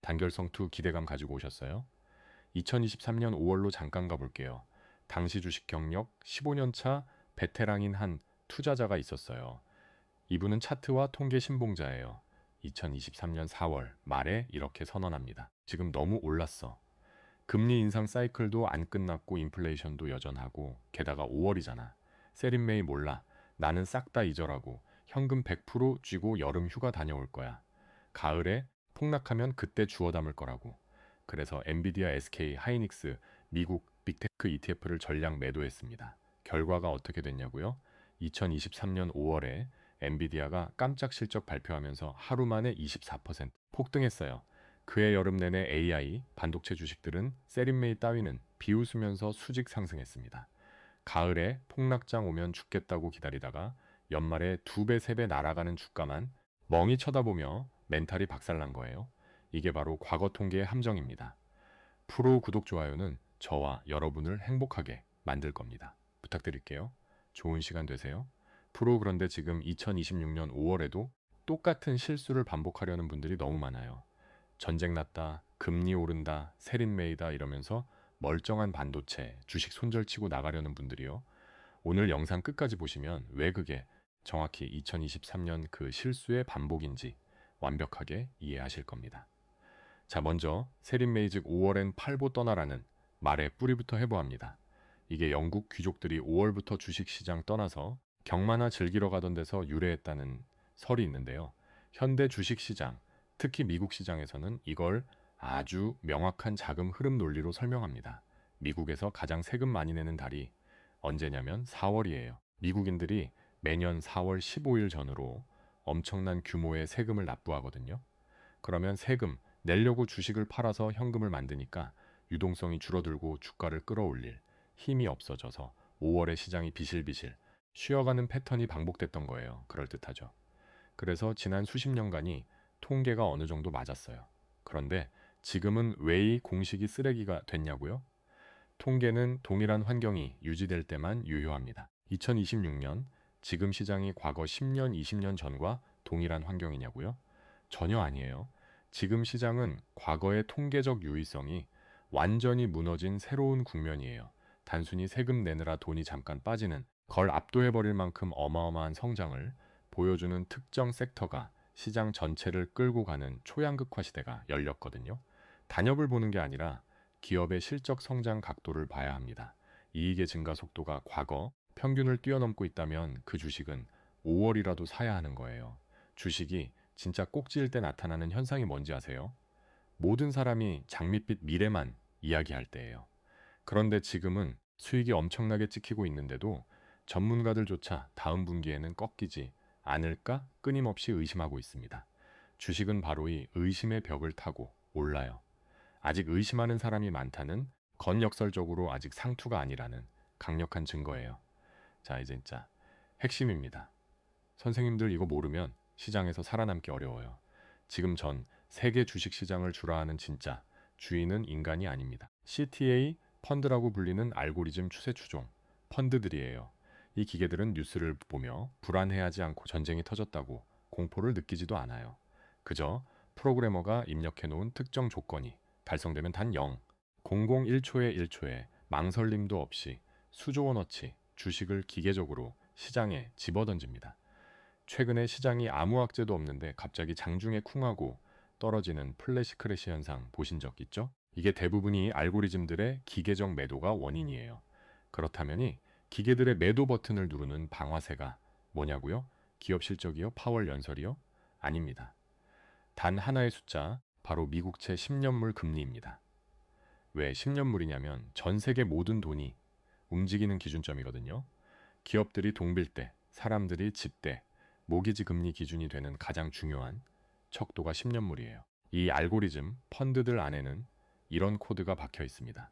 단결성2 기대감 가지고 오셨어요? 2023년 5월로 잠깐 가볼게요. 당시 주식 경력 15년 차 베테랑인 한 투자자가 있었어요. 이분은 차트와 통계 신봉자예요. 2023년 4월 말에 이렇게 선언합니다. 지금 너무 올랐어. 금리 인상 사이클도 안 끝났고 인플레이션도 여전하고 게다가 5월이잖아. 세린메이 몰라. 나는 싹 다 잊어라고. 현금 100% 쥐고 여름 휴가 다녀올 거야. 가을에 폭락하면 그때 주워 담을 거라고. 그래서 엔비디아, SK, 하이닉스, 미국 빅테크 ETF를 전량 매도했습니다. 결과가 어떻게 됐냐고요? 2023년 5월에 엔비디아가 깜짝 실적 발표하면서 하루 만에 24% 폭등했어요. 그해 여름 내내 AI, 반도체 주식들은 세린메이 따위는 비웃으면서 수직 상승했습니다. 가을에 폭락장 오면 죽겠다고 기다리다가 연말에 2배, 3배 날아가는 주가만 멍이 쳐다보며 멘탈이 박살난 거예요. 이게 바로 과거 통계의 함정입니다. 프로 구독, 좋아요는 저와 여러분을 행복하게 만들 겁니다. 부탁드릴게요. 좋은 시간 되세요. 프로, 그런데 지금 2026년 5월에도 똑같은 실수를 반복하려는 분들이 너무 많아요. 전쟁 났다, 금리 오른다, 세린메이다 이러면서 멀쩡한 반도체, 주식 손절치고 나가려는 분들이요. 오늘 영상 끝까지 보시면 왜 그게 정확히 2023년 그 실수의 반복인지 완벽하게 이해하실 겁니다. 자, 먼저 세린메이 즉 5월엔 팔고 떠나라는 말의 뿌리부터 해보합니다. 이게 영국 귀족들이 5월부터 주식시장 떠나서 경마나 즐기러 가던 데서 유래했다는 설이 있는데요. 현대 주식시장, 특히 미국 시장에서는 이걸 아주 명확한 자금 흐름 논리로 설명합니다. 미국에서 가장 세금 많이 내는 달이 언제냐면 4월이에요. 미국인들이 매년 4월 15일 전후로 엄청난 규모의 세금을 납부하거든요. 그러면 세금 내려고 주식을 팔아서 현금을 만드니까 유동성이 줄어들고 주가를 끌어올릴 힘이 없어져서 5월에 시장이 비실비실 쉬어가는 패턴이 반복됐던 거예요. 그럴듯하죠. 그래서 지난 수십 년간이 통계가 어느 정도 맞았어요. 그런데 지금은 왜 이 공식이 쓰레기가 됐냐고요? 통계는 동일한 환경이 유지될 때만 유효합니다. 2026년 지금 시장이 과거 10년, 20년 전과 동일한 환경이냐고요? 전혀 아니에요. 지금 시장은 과거의 통계적 유의성이 완전히 무너진 새로운 국면이에요. 단순히 세금 내느라 돈이 잠깐 빠지는 걸 압도해버릴 만큼 어마어마한 성장을 보여주는 특정 섹터가 시장 전체를 끌고 가는 초양극화 시대가 열렸거든요. 단엽을 보는 게 아니라 기업의 실적 성장 각도를 봐야 합니다. 이익의 증가 속도가 과거 평균을 뛰어넘고 있다면 그 주식은 5월이라도 사야 하는 거예요. 주식이 진짜 꼭지일 때 나타나는 현상이 뭔지 아세요? 모든 사람이 장밋빛 미래만 이야기할 때예요. 그런데 지금은 수익이 엄청나게 찍히고 있는데도 전문가들조차 다음 분기에는 꺾이지 않을까 끊임없이 의심하고 있습니다. 주식은 바로 이 의심의 벽을 타고 올라요. 아직 의심하는 사람이 많다는 건 역설적으로 아직 상투가 아니라는 강력한 증거예요. 자, 이제 진짜 핵심입니다. 선생님들 이거 모르면 시장에서 살아남기 어려워요. 지금 전 세계 주식시장을 주라하는 진짜 주인은 인간이 아닙니다. CTA 펀드라고 불리는 알고리즘 추세 추종 펀드들이에요. 이 기계들은 뉴스를 보며 불안해하지 않고 전쟁이 터졌다고 공포를 느끼지도 않아요. 그저 프로그래머가 입력해놓은 특정 조건이 달성되면 단 0, 001초에 1초에 망설임도 없이 수조 원어치 주식을 기계적으로 시장에 집어던집니다. 최근에 시장이 아무 악재도 없는데 갑자기 장중에 쿵하고 떨어지는 플래시 크래시 현상 보신 적 있죠? 이게 대부분이 알고리즘들의 기계적 매도가 원인이에요. 그렇다면 이 기계들의 매도 버튼을 누르는 방아쇠가 뭐냐고요? 기업 실적이요? 파월 연설이요? 아닙니다. 단 하나의 숫자, 바로 미국채 10년물 금리입니다. 왜 10년물이냐면 전 세계 모든 돈이 움직이는 기준점이거든요. 기업들이 동빌 때, 사람들이 집 때, 모기지 금리 기준이 되는 가장 중요한 척도가 10년물이에요. 이 알고리즘, 펀드들 안에는 이런 코드가 박혀 있습니다.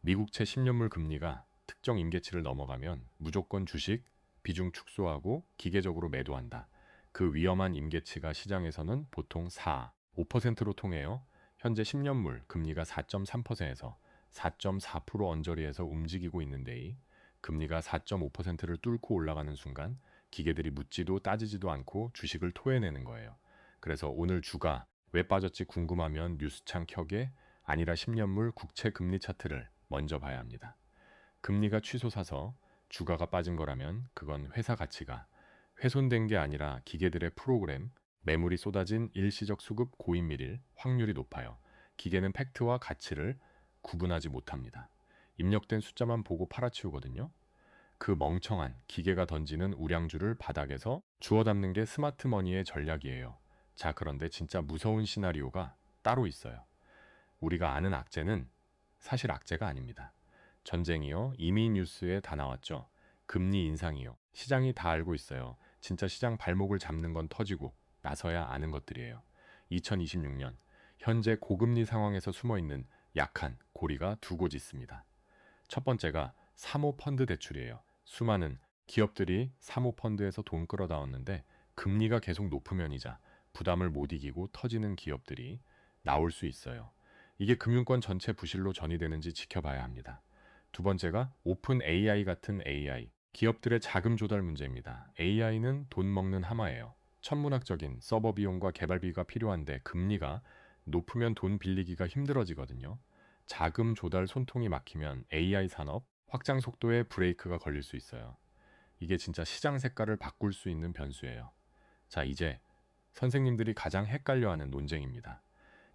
미국채 10년물 금리가 특정 임계치를 넘어가면 무조건 주식, 비중 축소하고 기계적으로 매도한다. 그 위험한 임계치가 시장에서는 보통 4, 5%로 통해요. 현재 10년물 금리가 4.3%에서 4.4% 언저리에서 움직이고 있는데 이 금리가 4.5%를 뚫고 올라가는 순간 기계들이 묻지도 따지지도 않고 주식을 토해내는 거예요. 그래서 오늘 주가 왜 빠졌지 궁금하면 뉴스창 켜게 아니라 10년물 국채 금리 차트를 먼저 봐야 합니다. 금리가 치솟아서 주가가 빠진 거라면 그건 회사 가치가 훼손된 게 아니라 기계들의 프로그램, 매물이 쏟아진 일시적 수급 고인밀일 확률이 높아요. 기계는 팩트와 가치를 구분하지 못합니다. 입력된 숫자만 보고 팔아치우거든요. 그 멍청한 기계가 던지는 우량주를 바닥에서 주워 담는 게 스마트머니의 전략이에요. 자, 그런데 진짜 무서운 시나리오가 따로 있어요. 우리가 아는 악재는 사실 악재가 아닙니다. 전쟁이요. 이미 뉴스에 다 나왔죠. 금리 인상이요. 시장이 다 알고 있어요. 진짜 시장 발목을 잡는 건 터지고 나서야 아는 것들이에요. 2026년 현재 고금리 상황에서 숨어있는 약한 고리가 두 곳 있습니다. 첫 번째가 사모펀드 대출이에요. 수많은 기업들이 사모펀드에서 돈 끌어다왔는데 금리가 계속 높으면이자 부담을 못 이기고 터지는 기업들이 나올 수 있어요. 이게 금융권 전체 부실로 전이되는지 지켜봐야 합니다. 두 번째가 오픈 AI 같은 AI, 기업들의 자금 조달 문제입니다. AI는 돈 먹는 하마예요. 천문학적인 서버 비용과 개발비가 필요한데 금리가 높으면 돈 빌리기가 힘들어지거든요. 자금 조달 손통이 막히면 AI 산업 확장 속도에 브레이크가 걸릴 수 있어요. 이게 진짜 시장 색깔을 바꿀 수 있는 변수예요. 자, 이제 선생님들이 가장 헷갈려하는 논쟁입니다.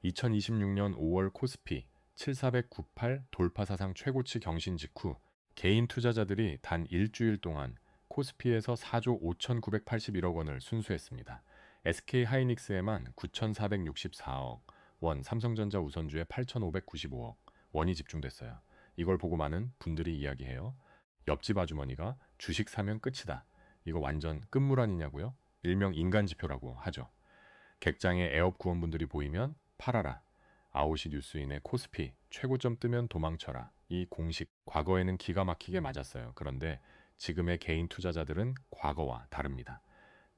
2026년 5월 코스피 7498 돌파 사상 최고치 경신 직후 개인 투자자들이 단 일주일 동안 코스피에서 4조 5,981억 원을 순수했습니다. SK 하이닉스에만 9,464억 원, 삼성전자 우선주에 8,595억 원이 집중됐어요. 이걸 보고 많은 분들이 이야기해요. 옆집 아주머니가 주식 사면 끝이다. 이거 완전 끝물 아니냐고요? 일명 인간지표라고 하죠. 객장에 애업 구원분들이 보이면 팔아라. 아웃이 뉴스인의 코스피 최고점 뜨면 도망쳐라. 이 공식 과거에는 기가 막히게 맞았어요. 그런데 지금의 개인 투자자들은 과거와 다릅니다.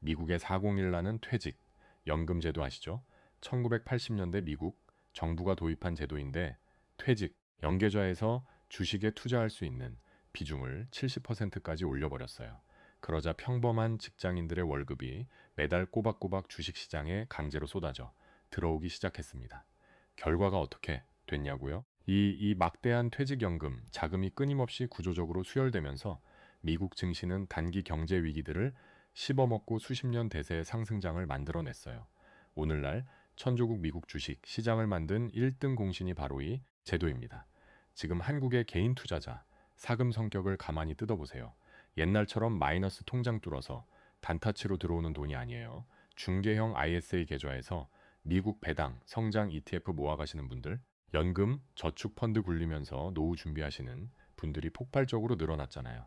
미국의 401라는 퇴직, 연금제도 아시죠? 1980년대 미국 정부가 도입한 제도인데 퇴직, 연계좌에서 주식에 투자할 수 있는 비중을 70%까지 올려버렸어요. 그러자 평범한 직장인들의 월급이 매달 꼬박꼬박 주식시장에 강제로 쏟아져 들어오기 시작했습니다. 결과가 어떻게 됐냐고요? 이 막대한 퇴직연금, 자금이 끊임없이 구조적으로 수혈되면서 미국 증시는 단기 경제 위기들을 씹어먹고 수십 년 대세의 상승장을 만들어냈어요. 오늘날 천조국 미국 주식 시장을 만든 1등 공신이 바로 이 제도입니다. 지금 한국의 개인 투자자 사금 성격을 가만히 뜯어보세요. 옛날처럼 마이너스 통장 뚫어서 단타치로 들어오는 돈이 아니에요. 중개형 ISA 계좌에서 미국 배당, 성장 ETF 모아가시는 분들, 연금, 저축 펀드 굴리면서 노후 준비하시는 분들이 폭발적으로 늘어났잖아요.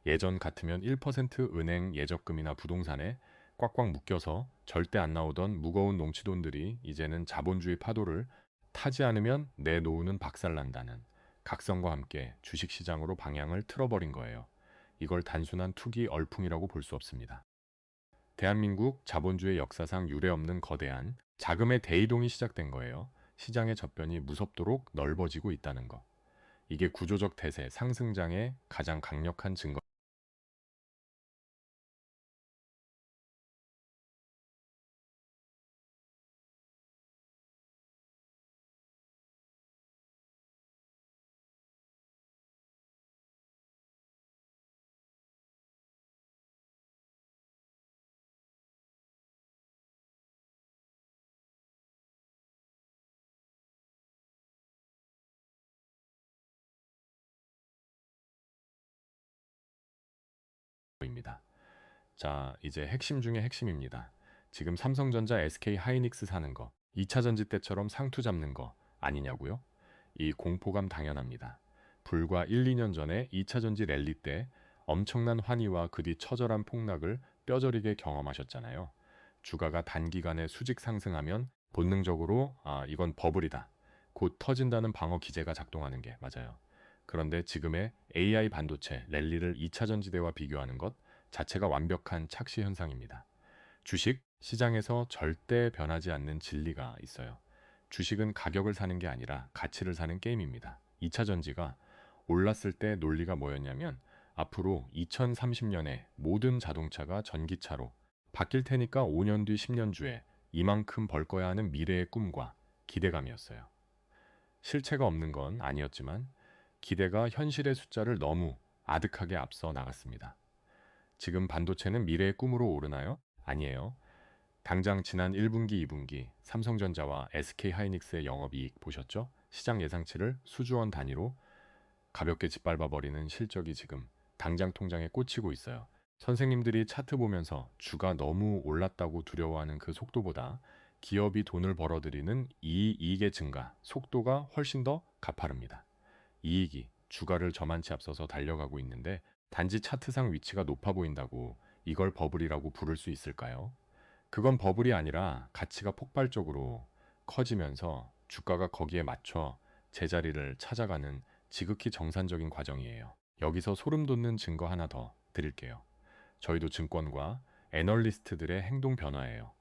예전 같으면 1% 은행 예적금이나 부동산에 꽉꽉 묶여서 절대 안 나오던 무거운 농치돈들이 이제는 자본주의 파도를 타지 않으면 내 노후는 박살난다는 각성과 함께 주식시장으로 방향을 틀어버린 거예요. 이걸 단순한 투기 얼풍이라고 볼 수 없습니다. 대한민국 자본주의 역사상 유례없는 거대한 자금의 대이동이 시작된 거예요. 시장의 저변이 무섭도록 넓어지고 있다는 것. 이게 구조적 대세 상승장의 가장 강력한 증거입니다. 자, 이제 핵심 중에 핵심입니다. 지금 삼성전자 SK 하이닉스 사는 거, 2차 전지 때처럼 상투 잡는 거 아니냐고요? 이 공포감 당연합니다. 불과 1, 2년 전에 2차 전지 랠리 때 엄청난 환희와 그 뒤 처절한 폭락을 뼈저리게 경험하셨잖아요. 주가가 단기간에 수직 상승하면 본능적으로 이건 버블이다. 곧 터진다는 방어 기제가 작동하는 게 맞아요. 그런데 지금의 AI 반도체 랠리를 2차 전지대와 비교하는 것 자체가 완벽한 착시 현상입니다. 주식 시장에서 절대 변하지 않는 진리가 있어요. 주식은 가격을 사는 게 아니라 가치를 사는 게임입니다. 2차 전지가 올랐을 때 논리가 뭐였냐면 앞으로 2030년에 모든 자동차가 전기차로 바뀔 테니까 5년 뒤 10년 주에 이만큼 벌 거야 하는 미래의 꿈과 기대감이었어요. 실체가 없는 건 아니었지만 기대가 현실의 숫자를 너무 아득하게 앞서 나갔습니다. 지금 반도체는 미래의 꿈으로 오르나요? 아니에요. 당장 지난 1분기, 2분기 삼성전자와 SK하이닉스의 영업이익 보셨죠? 시장 예상치를 수조 원 단위로 가볍게 짓밟아버리는 실적이 지금 당장 통장에 꽂히고 있어요. 선생님들이 차트 보면서 주가 너무 올랐다고 두려워하는 그 속도보다 기업이 돈을 벌어들이는 이 이익의 증가, 속도가 훨씬 더 가파릅니다. 이익이 주가를 저만치 앞서서 달려가고 있는데 단지 차트상 위치가 높아 보인다고 이걸 버블이라고 부를 수 있을까요? 그건 버블이 아니라 가치가 폭발적으로 커지면서 주가가 거기에 맞춰 제자리를 찾아가는 지극히 정상적인 과정이에요. 여기서 소름 돋는 증거 하나 더 드릴게요. 저희도 증권과 애널리스트들의 행동 변화예요.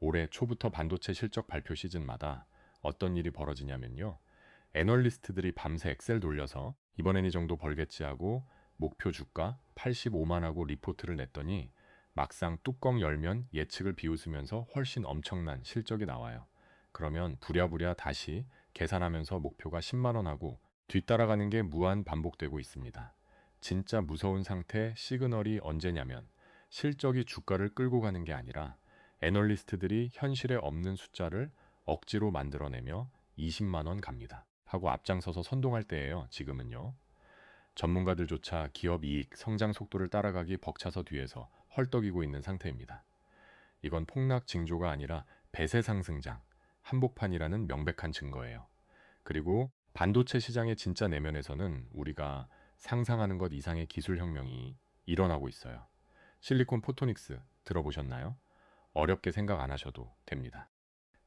올해 초부터 반도체 실적 발표 시즌마다 어떤 일이 벌어지냐면요. 애널리스트들이 밤새 엑셀 돌려서 이번엔 이 정도 벌겠지 하고 목표 주가 85만 하고 리포트를 냈더니 막상 뚜껑 열면 예측을 비웃으면서 훨씬 엄청난 실적이 나와요. 그러면 부랴부랴 다시 계산하면서 목표가 10만 원 하고 뒤따라가는 게 무한 반복되고 있습니다. 진짜 무서운 상태 시그널이 언제냐면 실적이 주가를 끌고 가는 게 아니라 애널리스트들이 현실에 없는 숫자를 억지로 만들어내며 20만 원 갑니다 하고 앞장서서 선동할 때예요. 지금은요. 전문가들조차 기업 이익, 성장 속도를 따라가기 벅차서 뒤에서 헐떡이고 있는 상태입니다. 이건 폭락 징조가 아니라 배세 상승장, 한복판이라는 명백한 증거예요. 그리고 반도체 시장의 진짜 내면에서는 우리가 상상하는 것 이상의 기술 혁명이 일어나고 있어요. 실리콘 포토닉스 들어보셨나요? 어렵게 생각 안 하셔도 됩니다.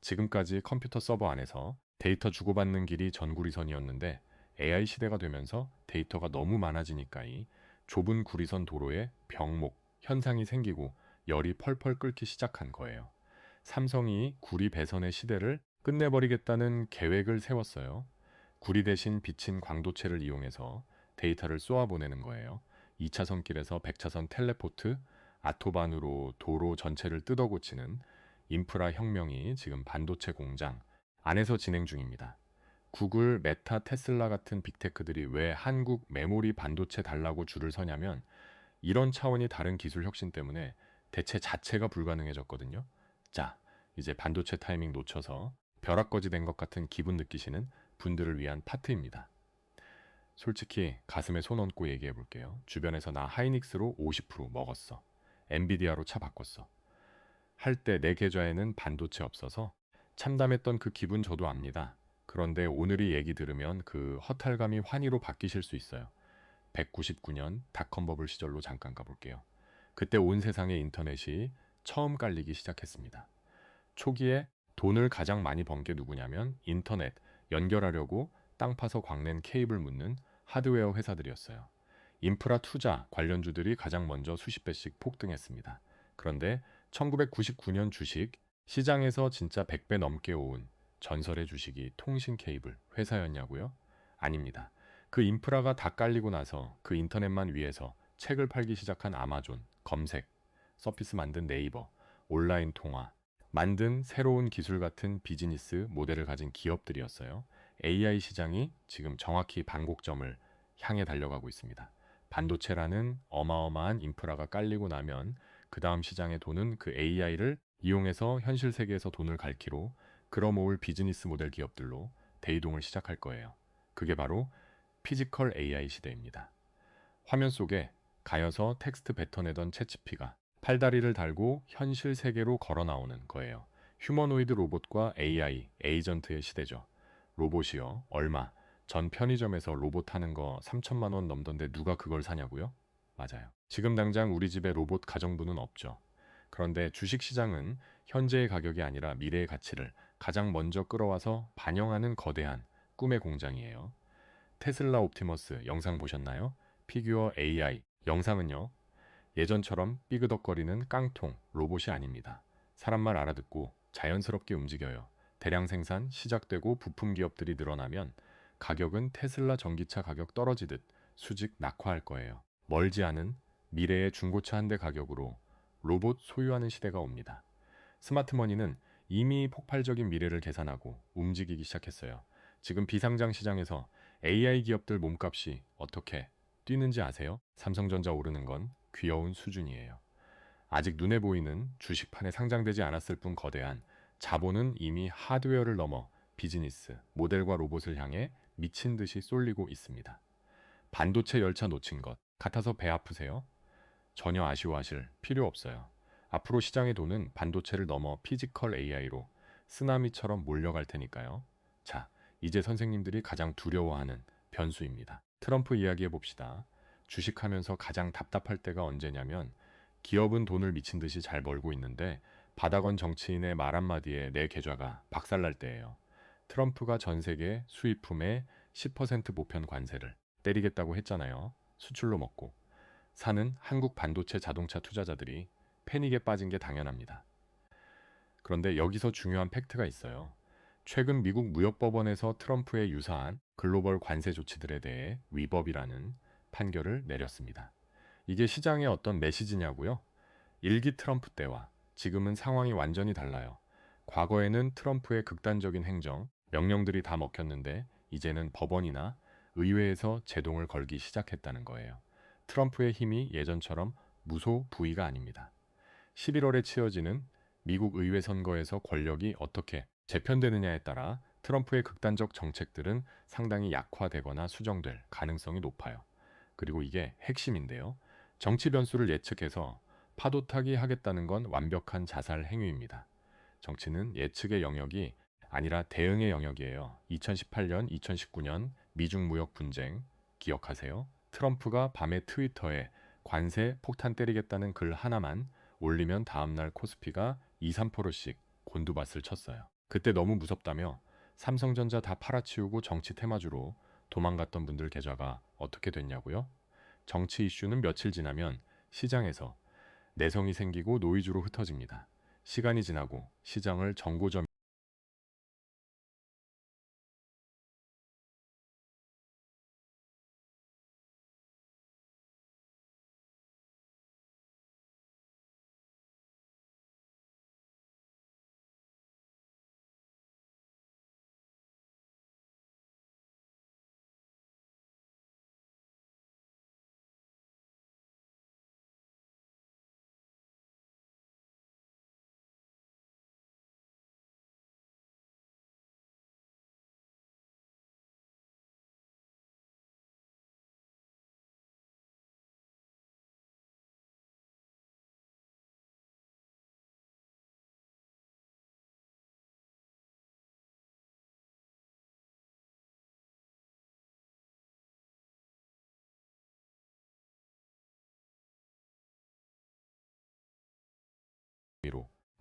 지금까지 컴퓨터 서버 안에서 데이터 주고받는 길이 전구리선이었는데 AI 시대가 되면서 데이터가 너무 많아지니까 이 좁은 구리선 도로에 병목, 현상이 생기고 열이 펄펄 끓기 시작한 거예요. 삼성이 구리 배선의 시대를 끝내버리겠다는 계획을 세웠어요. 구리 대신 비친 광도체를 이용해서 데이터를 쏘아보내는 거예요. 2차선 길에서 100차선 텔레포트, 아토반으로 도로 전체를 뜯어고치는 인프라 혁명이 지금 반도체 공장 안에서 진행 중입니다. 구글, 메타, 테슬라 같은 빅테크들이 왜 한국 메모리 반도체 달라고 줄을 서냐면 이런 차원이 다른 기술 혁신 때문에 대체 자체가 불가능해졌거든요. 자, 이제 반도체 타이밍 놓쳐서 벼락거지 된 것 같은 기분 느끼시는 분들을 위한 파트입니다. 솔직히 가슴에 손 얹고 얘기해 볼게요. 주변에서 나 하이닉스로 50% 먹었어. 엔비디아로 차 바꿨어. 할 때 내 계좌에는 반도체 없어서 참담했던 그 기분 저도 압니다. 그런데 오늘 이 얘기 들으면 그 허탈감이 환희로 바뀌실 수 있어요. 199년 닷컴 버블 시절로 잠깐 가볼게요. 그때 온 세상의 인터넷이 처음 깔리기 시작했습니다. 초기에 돈을 가장 많이 번 게 누구냐면 인터넷 연결하려고 땅 파서 광낸 케이블 묻는 하드웨어 회사들이었어요. 인프라 투자 관련주들이 가장 먼저 수십 배씩 폭등했습니다. 그런데 1999년 주식 시장에서 진짜 100배 넘게 오은 전설의 주식이 통신 케이블 회사였냐고요? 아닙니다. 그 인프라가 다 깔리고 나서 그 인터넷만 위해서 책을 팔기 시작한 아마존, 검색, 서피스 만든 네이버, 온라인 통화, 만든 새로운 기술 같은 비즈니스 모델을 가진 기업들이었어요. AI 시장이 지금 정확히 반곡점을 향해 달려가고 있습니다. 반도체라는 어마어마한 인프라가 깔리고 나면 그 다음 시장의 돈은 그 AI를 이용해서 현실 세계에서 돈을 갈기로 끌어모을 비즈니스 모델 기업들로 대이동을 시작할 거예요. 그게 바로 피지컬 AI 시대입니다. 화면 속에 가여서 텍스트 뱉어내던 챗GPT가 팔다리를 달고 현실 세계로 걸어 나오는 거예요. 휴머노이드 로봇과 AI, 에이전트의 시대죠. 로봇이요. 얼마? 전 편의점에서 로봇 하는 거 3천만 원 넘던데 누가 그걸 사냐고요? 맞아요. 지금 당장 우리 집에 로봇 가정부는 없죠. 그런데 주식시장은 현재의 가격이 아니라 미래의 가치를 가장 먼저 끌어와서 반영하는 거대한 꿈의 공장이에요. 테슬라 옵티머스 영상 보셨나요? 피규어 AI 영상은요. 예전처럼 삐그덕거리는 깡통 로봇이 아닙니다. 사람말 알아듣고 자연스럽게 움직여요. 대량 생산 시작되고 부품 기업들이 늘어나면 가격은 테슬라 전기차 가격 떨어지듯 수직 낙화할 거예요. 멀지 않은 미래의 중고차 한 대 가격으로 로봇 소유하는 시대가 옵니다. 스마트머니는 이미 폭발적인 미래를 계산하고 움직이기 시작했어요. 지금 비상장 시장에서 AI 기업들 몸값이 어떻게 뛰는지 아세요? 삼성전자 오르는 건 귀여운 수준이에요. 아직 눈에 보이는 주식판에 상장되지 않았을 뿐 거대한 자본은 이미 하드웨어를 넘어 비즈니스, 모델과 로봇을 향해 미친 듯이 쏠리고 있습니다. 반도체 열차 놓친 것 같아서 배 아프세요? 전혀 아쉬워하실 필요 없어요. 앞으로 시장의 돈은 반도체를 넘어 피지컬 AI로 쓰나미처럼 몰려갈 테니까요. 자, 이제 선생님들이 가장 두려워하는 변수입니다. 트럼프 이야기해 봅시다. 주식하면서 가장 답답할 때가 언제냐면 기업은 돈을 미친 듯이 잘 벌고 있는데 바닥원 정치인의 말 한마디에 내 계좌가 박살날 때예요. 트럼프가 전 세계 수입품에 10% 보편 관세를 때리겠다고 했잖아요. 수출로 먹고. 사는 한국 반도체 자동차 투자자들이 패닉에 빠진 게 당연합니다. 그런데 여기서 중요한 팩트가 있어요. 최근 미국 무역법원에서 트럼프에 유사한 글로벌 관세 조치들에 대해 위법이라는 판결을 내렸습니다. 이게 시장의 어떤 메시지냐고요? 일기 트럼프 때와 지금은 상황이 완전히 달라요. 과거에는 트럼프의 극단적인 행정, 명령들이 다 먹혔는데 이제는 법원이나 의회에서 제동을 걸기 시작했다는 거예요. 트럼프의 힘이 예전처럼 무소부위가 아닙니다. 11월에 치러지는 미국 의회 선거에서 권력이 어떻게 재편되느냐에 따라 트럼프의 극단적 정책들은 상당히 약화되거나 수정될 가능성이 높아요. 그리고 이게 핵심인데요. 정치 변수를 예측해서 파도 타기 하겠다는 건 완벽한 자살 행위입니다. 정치는 예측의 영역이 아니라 대응의 영역이에요. 2018년, 2019년 미중 무역 분쟁 기억하세요? 트럼프가 밤에 트위터에 관세 폭탄 때리겠다는 글 하나만 올리면 다음날 코스피가 2, 3%씩 곤두밭을 쳤어요. 그때 너무 무섭다며 삼성전자 다 팔아치우고 정치 테마주로 도망갔던 분들 계좌가 어떻게 됐냐고요? 정치 이슈는 며칠 지나면 시장에서 내성이 생기고 노이즈로 흩어집니다. 시간이 지나고 시장을 정고점으로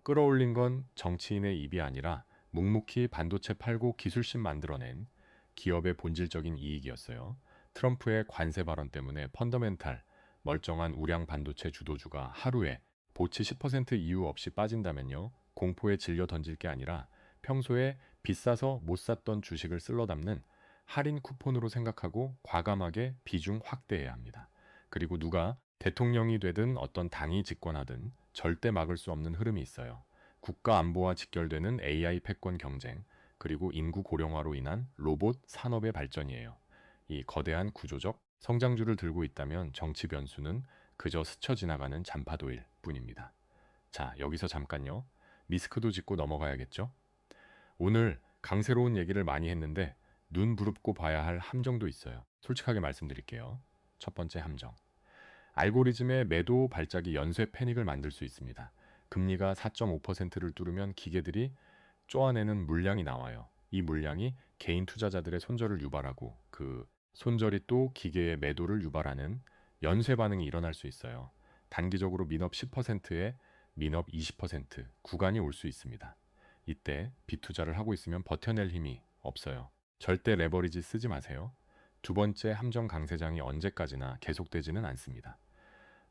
끌어올린 건 정치인의 입이 아니라 묵묵히 반도체 팔고 기술심 만들어낸 기업의 본질적인 이익이었어요. 트럼프의 관세 발언 때문에 펀더멘탈 멀쩡한 우량 반도체 주도주가 하루에 보치 10% 이유 없이 빠진다면요. 공포에 질려 던질 게 아니라 평소에 비싸서 못 샀던 주식을 쓸러 담는 할인 쿠폰으로 생각하고 과감하게 비중 확대해야 합니다. 그리고 누가 대통령이 되든 어떤 당이 집권하든 절대 막을 수 없는 흐름이 있어요. 국가 안보와 직결되는 AI 패권 경쟁, 그리고 인구 고령화로 인한 로봇 산업의 발전이에요. 이 거대한 구조적 성장주를 들고 있다면 정치 변수는 그저 스쳐 지나가는 잔파도일 뿐입니다. 자, 여기서 잠깐요. 미스크도 짚고 넘어가야겠죠? 오늘 강새로운 얘기를 많이 했는데 눈 부릅고 봐야 할 함정도 있어요. 솔직하게 말씀드릴게요. 첫 번째 함정. 알고리즘의 매도 발작이 연쇄 패닉을 만들 수 있습니다. 금리가 4.5%를 뚫으면 기계들이 쪼아내는 물량이 나와요. 이 물량이 개인 투자자들의 손절을 유발하고 그 손절이 또 기계의 매도를 유발하는 연쇄 반응이 일어날 수 있어요. 단기적으로 민업 10%에 민업 20% 구간이 올 수 있습니다. 이때 빗투자를 하고 있으면 버텨낼 힘이 없어요. 절대 레버리지 쓰지 마세요. 두 번째 함정 강세장이 언제까지나 계속되지는 않습니다.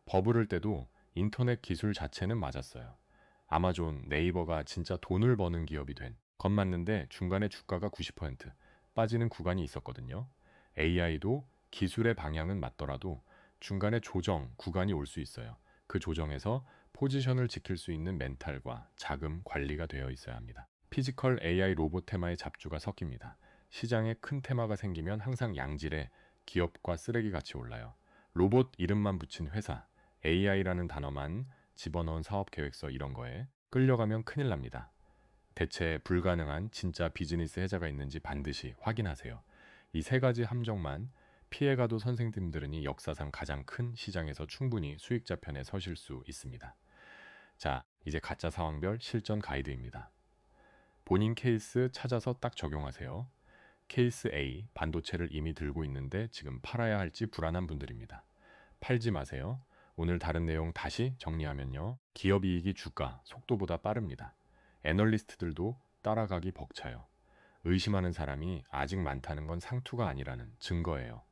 버블을 때도 인터넷 기술 자체는 맞았어요. 아마존, 네이버가 진짜 돈을 버는 기업이 된 건 맞는데 중간에 주가가 90% 빠지는 구간이 있었거든요. AI도 기술의 방향은 맞더라도 중간에 조정 구간이 올 수 있어요. 그 조정에서 포지션을 지킬 수 있는 멘탈과 자금 관리가 되어 있어야 합니다. 피지컬 AI 로봇 테마의 잡주가 섞입니다. 시장에 큰 테마가 생기면 항상 양질의 기업과 쓰레기 같이 올라요. 로봇 이름만 붙인 회사, AI라는 단어만 집어넣은 사업 계획서 이런 거에 끌려가면 큰일 납니다. 대체 불가능한 진짜 비즈니스 해자가 있는지 반드시 확인하세요. 이 세 가지 함정만 피해가도 선생님들은 역사상 가장 큰 시장에서 충분히 수익자 편에 서실 수 있습니다. 자, 이제 가짜 상황별 실전 가이드입니다. 본인 케이스 찾아서 딱 적용하세요. 케이스 A, 반도체를 이미 들고 있는데 지금 팔아야 할지 불안한 분들입니다. 팔지 마세요. 오늘 다른 내용 다시 정리하면요. 기업 이익이 주가, 속도보다 빠릅니다. 애널리스트들도 따라가기 벅차요. 의심하는 사람이 아직 많다는 건 상투가 아니라는 증거예요.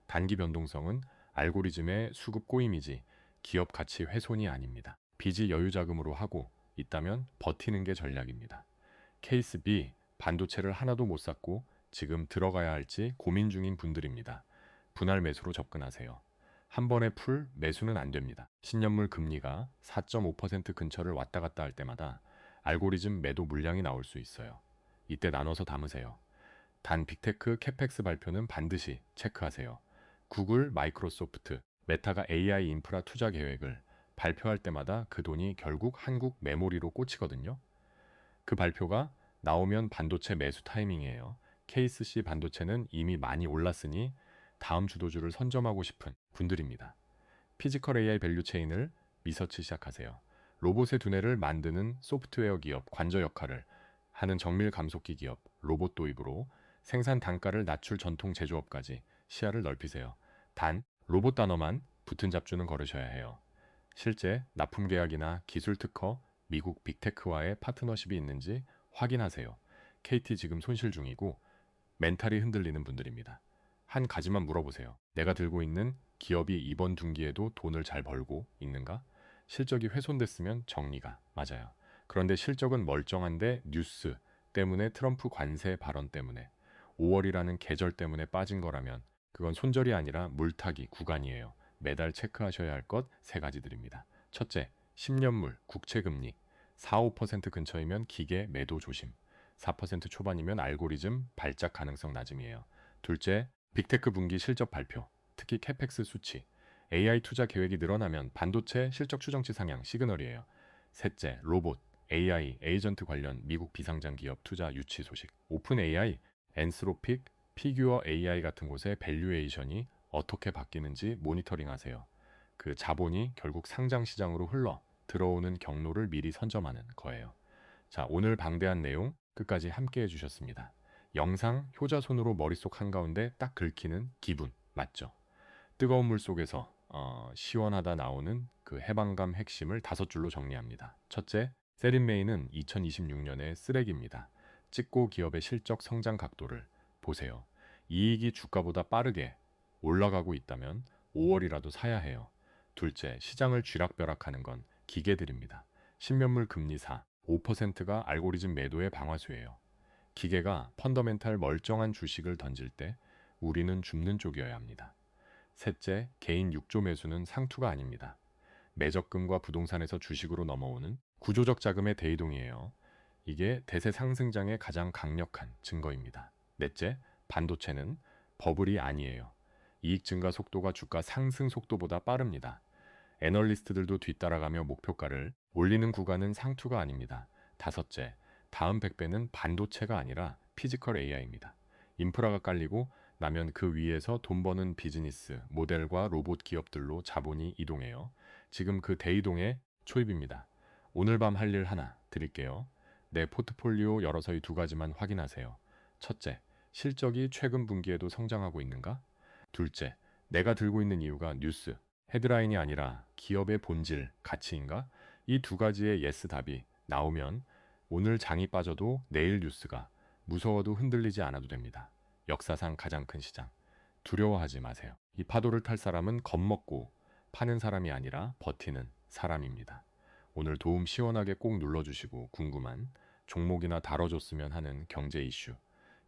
단기 변동성은 알고리즘의 수급 꼬임이지 기업 가치 훼손이 아닙니다. 빚이 여유 자금으로 하고 있다면 버티는 게 전략입니다. 케이스 B, 반도체를 하나도 못 샀고 지금 들어가야 할지 고민 중인 분들입니다. 분할 매수로 접근하세요. 한 번에 풀 매수는 안 됩니다. 신년물 금리가 4.5% 근처를 왔다 갔다 할 때마다 알고리즘 매도 물량이 나올 수 있어요. 이때 나눠서 담으세요. 단 빅테크 캐펙스 발표는 반드시 체크하세요. 구글, 마이크로소프트, 메타가 AI 인프라 투자 계획을 발표할 때마다 그 돈이 결국 한국 메모리로 꽂히거든요. 그 발표가 나오면 반도체 매수 타이밍이에요. 케이스 C 반도체는 이미 많이 올랐으니 다음 주도주를 선점하고 싶은 분들입니다. 피지컬 AI 밸류 체인을 리서치 시작하세요. 로봇의 두뇌를 만드는 소프트웨어 기업, 관저 역할을 하는 정밀 감속기 기업, 로봇 도입으로 생산 단가를 낮출 전통 제조업까지 시야를 넓히세요. 단, 로봇 단어만 붙은 잡주는 걸으셔야 해요. 실제 납품 계약이나 기술 특허, 미국 빅테크와의 파트너십이 있는지 확인하세요. KT 지금 손실 중이고 멘탈이 흔들리는 분들입니다. 한 가지만 물어보세요. 내가 들고 있는 기업이 이번 분기에도 돈을 잘 벌고 있는가? 실적이 훼손됐으면 정리가 맞아요. 그런데 실적은 멀쩡한데 뉴스 때문에 트럼프 관세 발언 때문에 5월이라는 계절 때문에 빠진 거라면 그건 손절이 아니라 물타기 구간이에요. 매달 체크하셔야 할 것 세 가지들입니다. 첫째, 10년물 국채금리 4, 5% 근처이면 기계 매도 조심. 4% 초반이면 알고리즘 발작 가능성 낮음이에요. 둘째, 빅테크 분기 실적 발표, 특히 캐펙스 수치, AI 투자 계획이 늘어나면 반도체 실적 추정치 상향 시그널이에요. 셋째, 로봇, AI, 에이전트 관련 미국 비상장 기업 투자 유치 소식, 오픈 AI, 엔스로픽, 피규어 AI 같은 곳의 밸류에이션이 어떻게 바뀌는지 모니터링하세요. 그 자본이 결국 상장 시장으로 흘러 들어오는 경로를 미리 선점하는 거예요. 자, 오늘 방대한 내용 끝까지 함께 해주셨습니다. 영상 효자손으로 머릿속 한가운데 딱 긁히는 기분 맞죠? 뜨거운 물 속에서 시원하다 나오는 그 해방감 핵심을 5줄로 정리합니다. 첫째, 세린메이는 2026년의 쓰레기입니다. 찍고 기업의 실적 성장 각도를 보세요. 이익이 주가보다 빠르게 올라가고 있다면 5월이라도 사야 해요. 둘째, 시장을 쥐락벼락하는 건 기계들입니다. 신면물 금리사 5%가 알고리즘 매도의 방아쇠예요. 기계가 펀더멘탈 멀쩡한 주식을 던질 때 우리는 줍는 쪽이어야 합니다. 셋째, 개인 6조 매수는 상투가 아닙니다. 매적금과 부동산에서 주식으로 넘어오는 구조적 자금의 대이동이에요. 이게 대세 상승장의 가장 강력한 증거입니다. 넷째, 반도체는 버블이 아니에요. 이익 증가 속도가 주가 상승 속도보다 빠릅니다. 애널리스트들도 뒤따라가며 목표가를 올리는 구간은 상투가 아닙니다. 다섯째, 다음 100배는 반도체가 아니라 피지컬 AI입니다. 인프라가 깔리고 나면 그 위에서 돈 버는 비즈니스, 모델과 로봇 기업들로 자본이 이동해요. 지금 그 대이동의 초입입니다. 오늘 밤 할 일 하나 드릴게요. 내 포트폴리오 여러 서히 2가지만 확인하세요. 첫째, 실적이 최근 분기에도 성장하고 있는가? 둘째, 내가 들고 있는 이유가 뉴스, 헤드라인이 아니라 기업의 본질, 가치인가? 이 2가지의 예스 답이 나오면 오늘 장이 빠져도 내일 뉴스가 무서워도 흔들리지 않아도 됩니다. 역사상 가장 큰 시장. 두려워하지 마세요. 이 파도를 탈 사람은 겁먹고 파는 사람이 아니라 버티는 사람입니다. 오늘 도움 시원하게 꼭 눌러주시고 궁금한 종목이나 다뤄줬으면 하는 경제 이슈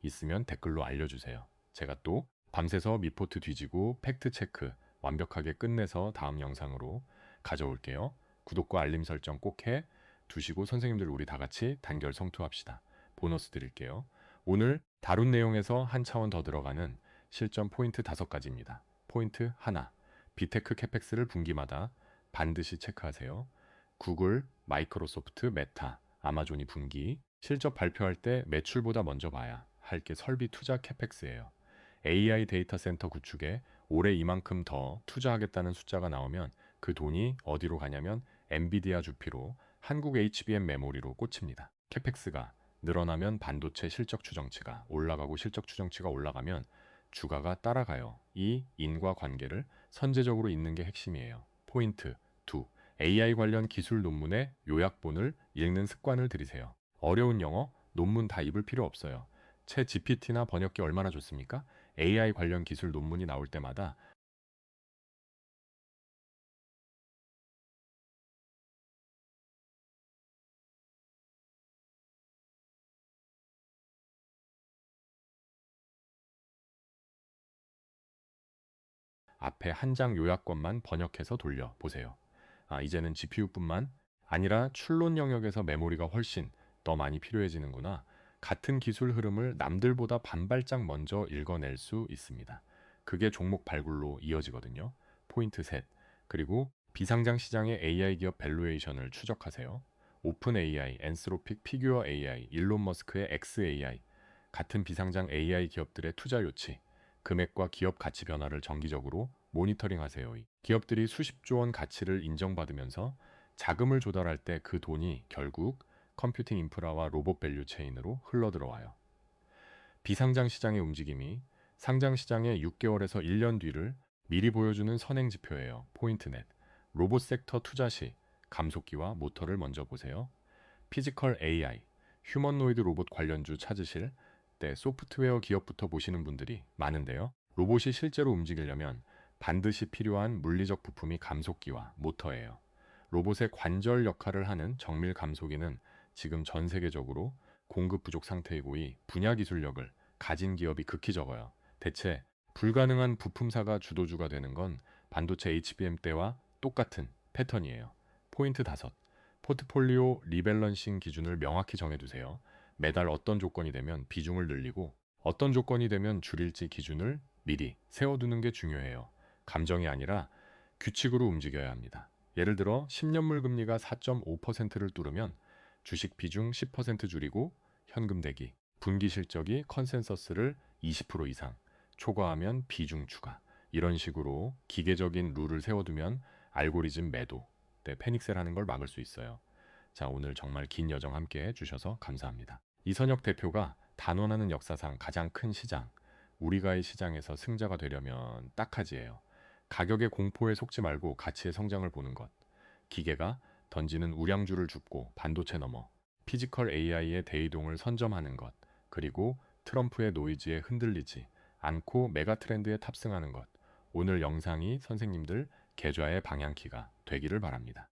있으면 댓글로 알려주세요. 제가 또 밤새서 미포트 뒤지고 팩트 체크 완벽하게 끝내서 다음 영상으로 가져올게요. 구독과 알림 설정 꼭 해 두시고 선생님들 우리 다 같이 단결 성투합시다. 보너스 드릴게요. 오늘 다룬 내용에서 한 차원 더 들어가는 실전 포인트 5가지입니다. 포인트 하나, 비테크 캐펙스를 분기마다 반드시 체크하세요. 구글, 마이크로소프트, 메타, 아마존이 분기, 실적 발표할 때 매출보다 먼저 봐야 할 게 설비 투자 캐펙스예요. AI 데이터 센터 구축에 올해 이만큼 더 투자하겠다는 숫자가 나오면 그 돈이 어디로 가냐면 엔비디아 주피로 한국 HBM 메모리로 꽂힙니다. 캐펙스가 늘어나면 반도체 실적 추정치가 올라가고 실적 추정치가 올라가면 주가가 따라가요. 이 인과관계를 선제적으로 잇는 게 핵심이에요. 포인트 2. AI 관련 기술 논문의 요약본을 읽는 습관을 들이세요. 어려운 영어, 논문 다 읽을 필요 없어요. 챗 GPT나 번역기 얼마나 좋습니까? AI 관련 기술 논문이 나올 때마다 앞에 한 장 요약권만 번역해서 돌려 보세요. 이제는 GPU뿐만 아니라 출론 영역에서 메모리가 훨씬 더 많이 필요해지는구나. 같은 기술 흐름을 남들보다 반발짝 먼저 읽어낼 수 있습니다. 그게 종목 발굴로 이어지거든요. 포인트 셋. 그리고 비상장 시장의 AI 기업 밸류에이션을 추적하세요. 오픈 AI, 엔스로픽, 피규어 AI, 일론 머스크의 XAI 같은 비상장 AI 기업들의 투자 요치, 금액과 기업 가치 변화를 정기적으로 모니터링하세요. 기업들이 수십조 원 가치를 인정받으면서 자금을 조달할 때 그 돈이 결국 컴퓨팅 인프라와 로봇 밸류 체인으로 흘러들어와요. 비상장 시장의 움직임이 상장 시장의 6개월에서 1년 뒤를 미리 보여주는 선행 지표예요. 포인트넷. 로봇 섹터 투자 시 감속기와 모터를 먼저 보세요. 피지컬 AI, 휴머노이드 로봇 관련주 찾으실 때 소프트웨어 기업부터 보시는 분들이 많은데요. 로봇이 실제로 움직이려면 반드시 필요한 물리적 부품이 감속기와 모터예요. 로봇의 관절 역할을 하는 정밀 감속기는 지금 전 세계적으로 공급 부족 상태이고 이 분야 기술력을 가진 기업이 극히 적어요. 대체 불가능한 부품사가 주도주가 되는 건 반도체 HBM 때와 똑같은 패턴이에요. 포인트 5. 포트폴리오 리밸런싱 기준을 명확히 정해두세요. 매달 어떤 조건이 되면 비중을 늘리고 어떤 조건이 되면 줄일지 기준을 미리 세워두는 게 중요해요. 감정이 아니라 규칙으로 움직여야 합니다. 예를 들어 10년물 금리가 4.5%를 뚫으면 주식 비중 10% 줄이고 현금 대기, 분기 실적이 컨센서스를 20% 이상 초과하면 비중 추가. 이런 식으로 기계적인 룰을 세워두면 알고리즘 매도 때 패닉셀하는 걸 막을 수 있어요. 자, 오늘 정말 긴 여정 함께 해주셔서 감사합니다. 이선혁 대표가 단원하는 역사상 가장 큰 시장, 우리가의 시장에서 승자가 되려면 딱하지예요. 가격의 공포에 속지 말고 가치의 성장을 보는 것. 기계가 던지는 우량주를 줍고 반도체 넘어 피지컬 AI의 대이동을 선점하는 것. 그리고 트럼프의 노이즈에 흔들리지 않고 메가 트렌드에 탑승하는 것. 오늘 영상이 선생님들 계좌의 방향키가 되기를 바랍니다.